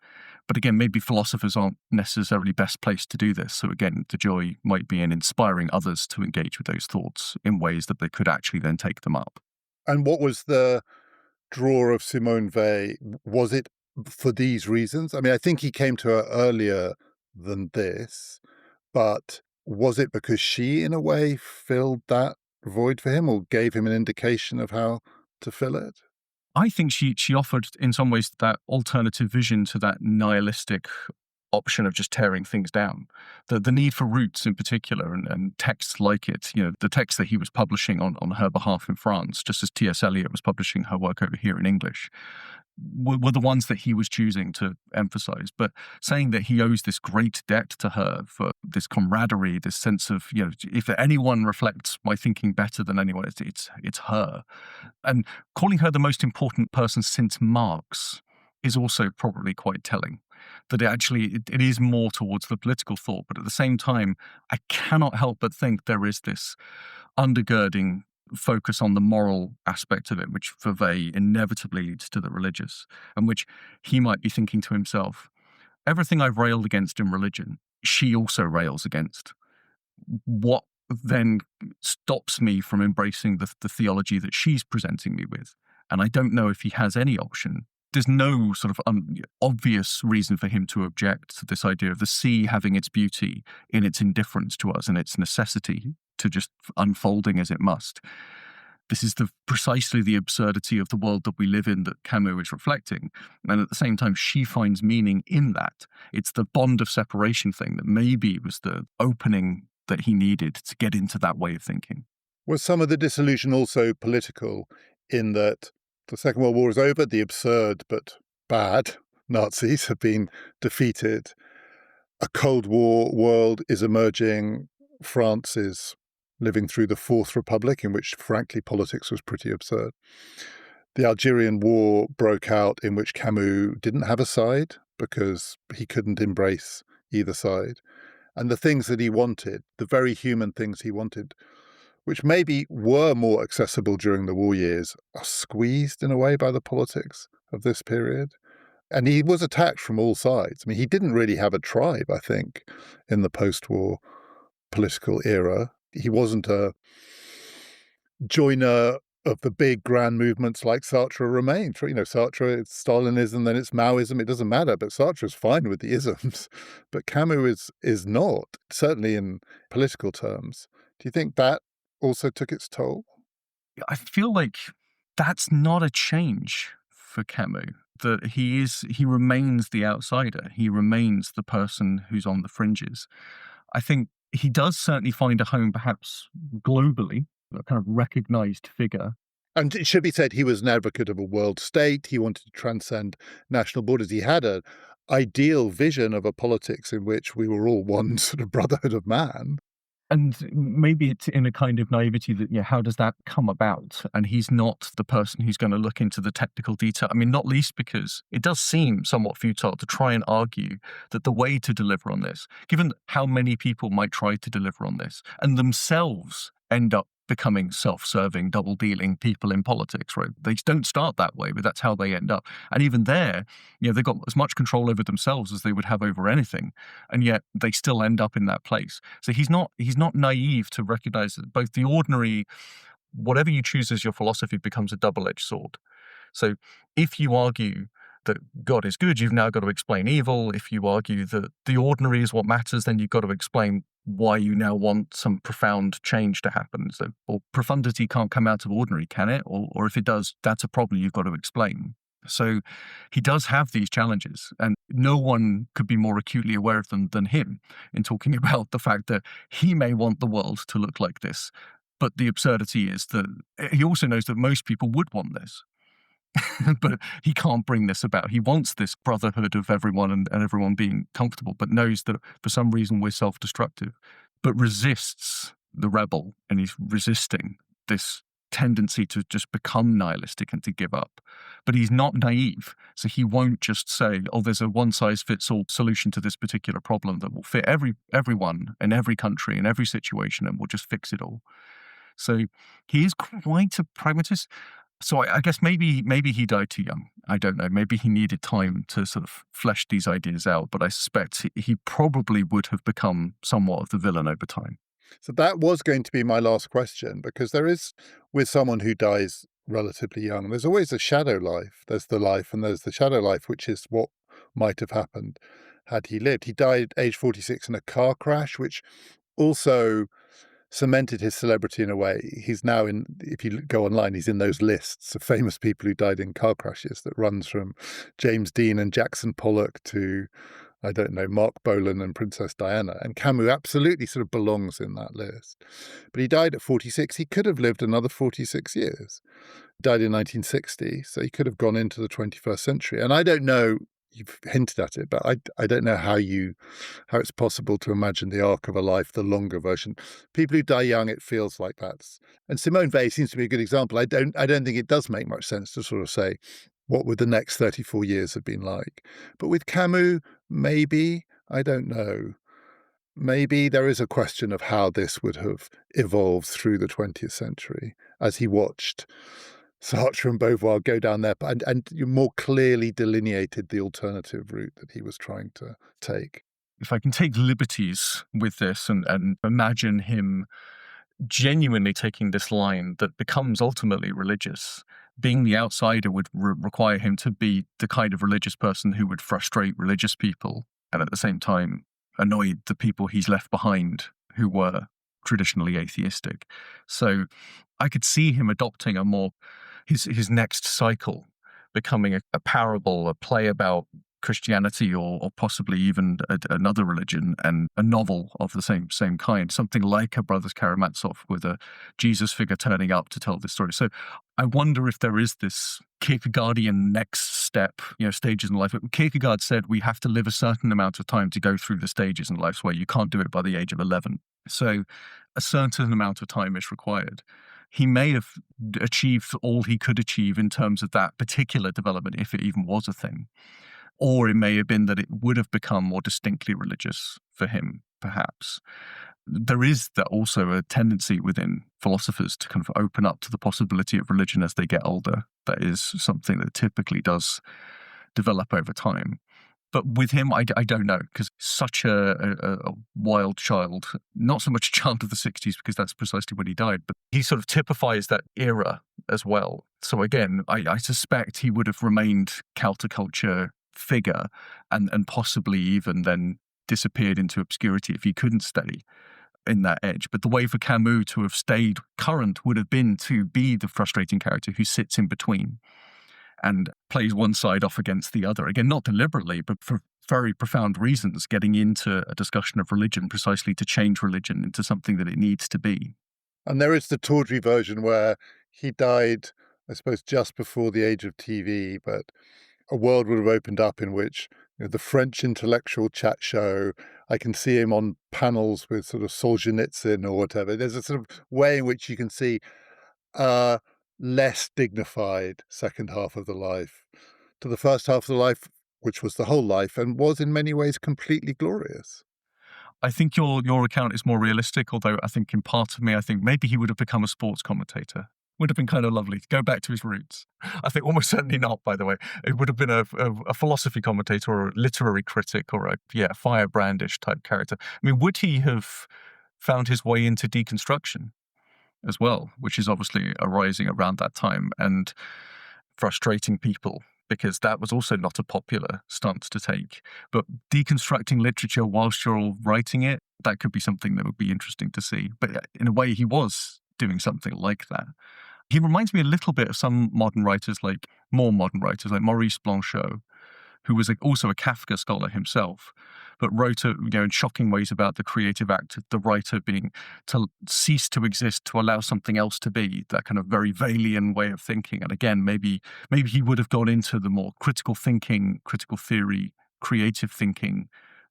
But again, maybe philosophers aren't necessarily best placed to do this. So again, the joy might be in inspiring others to engage with those thoughts in ways that they could actually then take them up. And what was the draw of Simone Weil? Was it for these reasons? I mean, I think he came to her earlier than this, but was it because she, in a way, filled that void for him or gave him an indication of how to fill it? I think she offered, in some ways, that alternative vision to that nihilistic option of just tearing things down. The need for roots in particular and texts like it, the text that he was publishing on her behalf in France, just as T.S. Eliot was publishing her work over here in English, were the ones that he was choosing to emphasize. But saying that he owes this great debt to her for this camaraderie, this sense of, if anyone reflects my thinking better than anyone, it's her. And calling her the most important person since Marx is also probably quite telling. That it is more towards the political thought, but at the same time, I cannot help but think there is this undergirding focus on the moral aspect of it, which for Weil inevitably leads to the religious, and which he might be thinking to himself, everything I've railed against in religion, she also rails against. What then stops me from embracing the theology that she's presenting me with? And I don't know if he has any option. There's no sort of obvious reason for him to object to this idea of the sea having its beauty in its indifference to us and its necessity to just unfolding as it must. This is precisely the absurdity of the world that we live in that Camus is reflecting. And at the same time, she finds meaning in that. It's the bond of separation thing that maybe was the opening that he needed to get into that way of thinking. Was some of the disillusion also political in that the Second World War is over, the absurd but bad Nazis have been defeated, a Cold War world is emerging, France is living through the Fourth Republic, in which, frankly, politics was pretty absurd. The Algerian War broke out, in which Camus didn't have a side because he couldn't embrace either side. And the things that he wanted, the very human things he wanted, which maybe were more accessible during the war years, are squeezed in a way by the politics of this period. And he was attacked from all sides. I mean, he didn't really have a tribe, I think, in the post-war political era. He wasn't a joiner of the big grand movements like Sartre remained. Sartre, it's Stalinism, then it's Maoism, it doesn't matter, but Sartre's fine with the isms. But Camus is not, certainly in political terms. Do you think that also took its toll? I feel like that's not a change for Camus. That he remains the outsider. He remains the person who's on the fringes. I think he does certainly find a home, perhaps globally, a kind of recognized figure. And it should be said, he was an advocate of a world state. He wanted to transcend national borders. He had an ideal vision of a politics in which we were all one sort of brotherhood of man. And maybe it's in a kind of naivety that, how does that come about? And he's not the person who's going to look into the technical detail. I mean, not least because it does seem somewhat futile to try and argue that the way to deliver on this, given how many people might try to deliver on this and themselves end up becoming self-serving, double-dealing people in politics, right? They don't start that way, but that's how they end up. And even there, they've got as much control over themselves as they would have over anything, and yet they still end up in that place. So he's not naive to recognize that both the ordinary, whatever you choose as your philosophy, becomes a double-edged sword. So if you argue that God is good, you've now got to explain evil. If you argue that the ordinary is what matters, then you've got to explain why you now want some profound change to happen. So, profundity can't come out of ordinary, can it? Or if it does, that's a problem you've got to explain. So he does have these challenges, and no one could be more acutely aware of them than him in talking about the fact that he may want the world to look like this, but the absurdity is that he also knows that most people would want this. But he can't bring this about. He wants this brotherhood of everyone and everyone being comfortable, but knows that for some reason we're self-destructive, but resists the rebel, and he's resisting this tendency to just become nihilistic and to give up. But he's not naive, so he won't just say, there's a one-size-fits-all solution to this particular problem that will fit everyone in every country, in every situation, and we'll just fix it all. So he is quite a pragmatist. So I guess maybe he died too young. I don't know. Maybe he needed time to sort of flesh these ideas out, but I suspect he probably would have become somewhat of the villain over time. So that was going to be my last question, because there is, with someone who dies relatively young, there's always a shadow life. There's the life and there's the shadow life, which is what might have happened had he lived. He died age 46 in a car crash, which also cemented his celebrity in a way. He's now if you go online, he's in those lists of famous people who died in car crashes that runs from James Dean and Jackson Pollock to, I don't know, Mark Bolan and Princess Diana. And Camus absolutely sort of belongs in that list. But he died at 46. He could have lived another 46 years. He died in 1960, so he could have gone into the 21st century. And I don't know, you've hinted at it, but I don't know how it's possible to imagine the arc of a life, the longer version. People who die young, it feels like that's. And Simone Weil seems to be a good example. I don't think it does make much sense to sort of say, what would the next 34 years have been like? But with Camus, maybe, I don't know. Maybe there is a question of how this would have evolved through the 20th century as he watched Sartre and Beauvoir go down there, and you more clearly delineated the alternative route that he was trying to take. If I can take liberties with this and imagine him genuinely taking this line that becomes ultimately religious, being the outsider would require him to be the kind of religious person who would frustrate religious people and at the same time annoy the people he's left behind who were traditionally atheistic. So I could see him adopting a more his next cycle becoming a parable, a play about Christianity or possibly even another religion, and a novel of the same kind, something like a Brothers Karamazov with a Jesus figure turning up to tell this story. So I wonder if there is this Kierkegaardian next step, stages in life. Kierkegaard said we have to live a certain amount of time to go through the stages in life's way. You can't do it by the age of 11. So a certain amount of time is required. He may have achieved all he could achieve in terms of that particular development, if it even was a thing. Or it may have been that it would have become more distinctly religious for him, perhaps. There is also a tendency within philosophers to kind of open up to the possibility of religion as they get older. That is something that typically does develop over time. But with him, I don't know, because such a wild child, not so much a child of the 60s, because that's precisely when he died, but he sort of typifies that era as well. So again, I suspect he would have remained counterculture figure and possibly even then disappeared into obscurity if he couldn't stay in that edge. But the way for Camus to have stayed current would have been to be the frustrating character who sits in between and plays one side off against the other. Again, not deliberately, but for very profound reasons, getting into a discussion of religion precisely to change religion into something that it needs to be. And there is the tawdry version where he died, I suppose, just before the age of TV, but a world would have opened up in which the French intellectual chat show, I can see him on panels with sort of Solzhenitsyn or whatever. There's a sort of way in which you can see less dignified second half of the life to the first half of the life, which was the whole life and was in many ways completely glorious. I think your account is more realistic, although I think in part of me, I think maybe he would have become a sports commentator. Would have been kind of lovely to go back to his roots. I think almost certainly not, by the way. It would have been a philosophy commentator or a literary critic or a firebrandish type character. I mean, would he have found his way into deconstruction as well, which is obviously arising around that time and frustrating people, because that was also not a popular stance to take. But deconstructing literature whilst you're all writing it, that could be something that would be interesting to see. But in a way, he was doing something like that. He reminds me a little bit of some more modern writers like Maurice Blanchot, who was also a Kafka scholar himself, but wrote in shocking ways about the creative act of the writer being to cease to exist to allow something else to be, that kind of very Weylian way of thinking. And again, maybe he would have gone into the more critical thinking, critical theory, creative thinking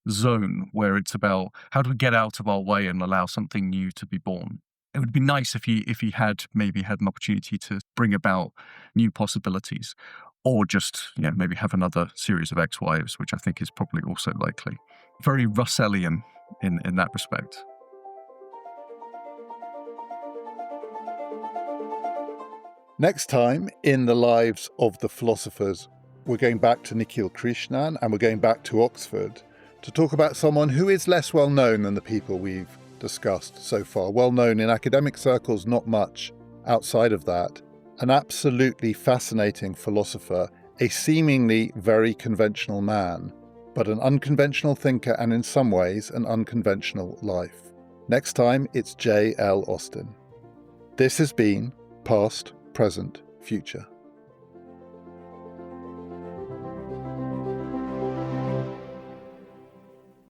zone, where it's about how do we get out of our way and allow something new to be born. It would be nice if he had maybe had an opportunity to bring about new possibilities, or just maybe have another series of ex-wives, which I think is probably also likely. Very Russellian in that respect. Next time in the lives of the philosophers, we're going back to Nikhil Krishnan and we're going back to Oxford to talk about someone who is less well known than the people we've discussed so far. Well known in academic circles, not much outside of that. An absolutely fascinating philosopher, a seemingly very conventional man, but an unconventional thinker and in some ways an unconventional life. Next time, it's J.L. Austin. This has been Past, Present, Future.